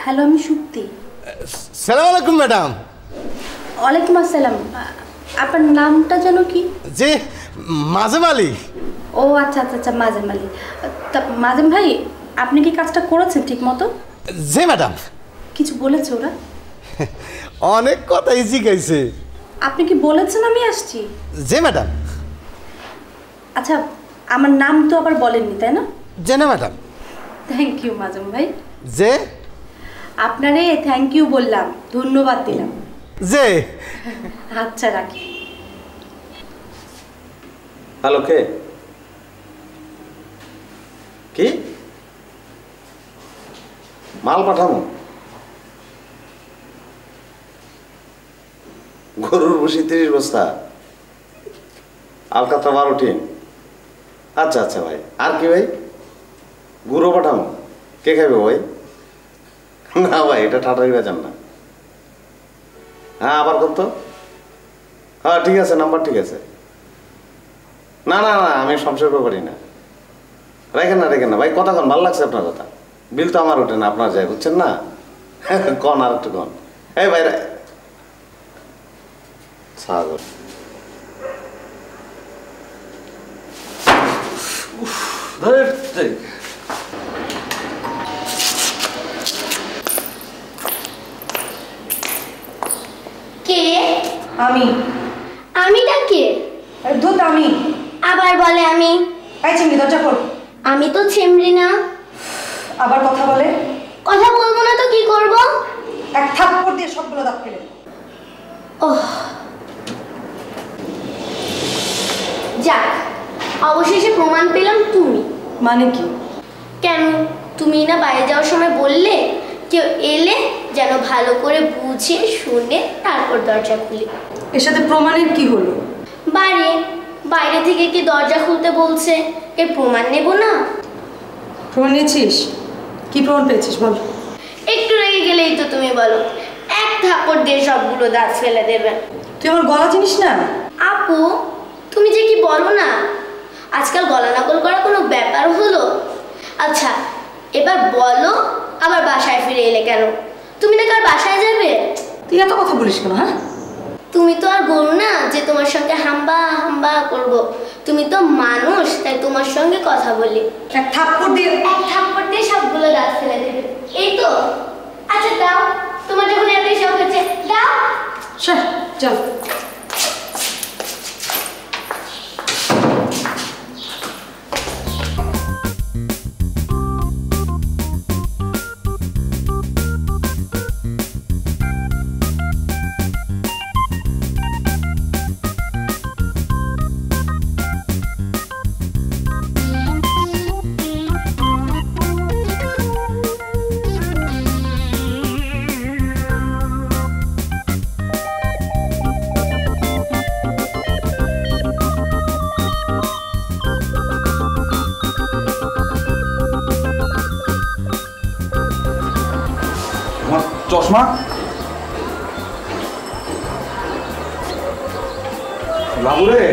Hello, আমি সুপ্তি। সালাম আলাইকুম ম্যাডাম। ওয়ালাইকুম আসসালাম। আপনার নামটা যেন কি? জি, মাজেম আলী। ও আচ্ছা আচ্ছা আচ্ছা, মাজেম আলী। তা মাজেম ভাই, আপনি কি কাজটা করেছেন ঠিক মতো? জি ম্যাডাম। কিছু বলেছে ওরা? অনেক কথাই জিজ্ঞাসে। আপনি কি বলেছেন আমি আসছি? জি ম্যাডাম। আচ্ছা, আমার নাম তো আবার বলেননি, তাই না? জি না ম্যাডাম। থ্যাংক ইউ মাজেম ভাই। যে আপনারে থ্যাংক ইউ বললাম, ধন্যবাদ দিলাম। যে আচ্ছা, রাখি। হ্যালো, কে? কি মাল পাঠানো? গরুর বসি 30 বস্তা, আলকাতরা 12টি। আচ্ছা আচ্ছা ভাই, আর কি ভাই? গুঁড়ো পাঠানো? কে খাবে ভাই? না ভাই, এটা ঠাটাই বেজান না। হ্যাঁ, আবার কত? হ্যাঁ ঠিক আছে, নাম্বার ঠিক আছে। না না না, আমি সংসার করি না। রেখেন না ভাই, কথা কন, ভালো লাগছে আপনার কথা। বিল তো আমার ওঠে না, আপনার যায়, বুঝছেন না? কন আর একটু কন। এই ভাই সাগর, কে? আমিটা কে? ধুত আমি। আবার বলে আমি। এই চিমড়ি, দরজা খোল। আমি তো ছেমরি না। আবার কথা বলে। কথা বলবো না তো কি করব? এক থাপ্পড় দিয়ে সবগুলো দাঁত ফেলে। ওহ, যাক, অবশেষে প্রমাণ পেলাম তুমি। মানে কি? কেন, তুমি না বাইরে যাওয়ার সময় বললে কেউ এলে যেন ভালো করে বুঝে শুনে তারপর দরজা খুলি। এর সাথে প্রমাণের কি হলো? বাইরে থেকে কি দরজা খুলতে বলছে, এর প্রমাণ নেব না? প্রমাণ নিয়েছিস? কি প্রমাণ পেয়েছিস বল? একটু রেগে গেলেই তো তুমি বলো এক থাপ্পড় দিয়ে সবগুলো দাঁত ফেলে দেবে। তুই আমার গলা চিনিস না? আপু, তুমি যে কি বলো না, আজকাল গলা নকল করা কোনো ব্যাপার হলো? আচ্ছা এবার বলো, আবার বাসায় ফিরে এলে কেন? তুমি না কার বাসায় যাবে? তুই এত কথা বলিস কেন? হ্যাঁ, তুমি তো আর গরু না যে তোমার সঙ্গে হাম্বা হাম্বা করব। তুমি তো মানুষ, তাই তোমার সঙ্গে কথা বলি। এক থাপ্পড় দিয়ে সবগুলো দাঁত ফেলে দেবে, এই তো? আচ্ছা দাও, তোমার যখন এতই শখ হচ্ছে দাও। চল। চশমা বাবুরে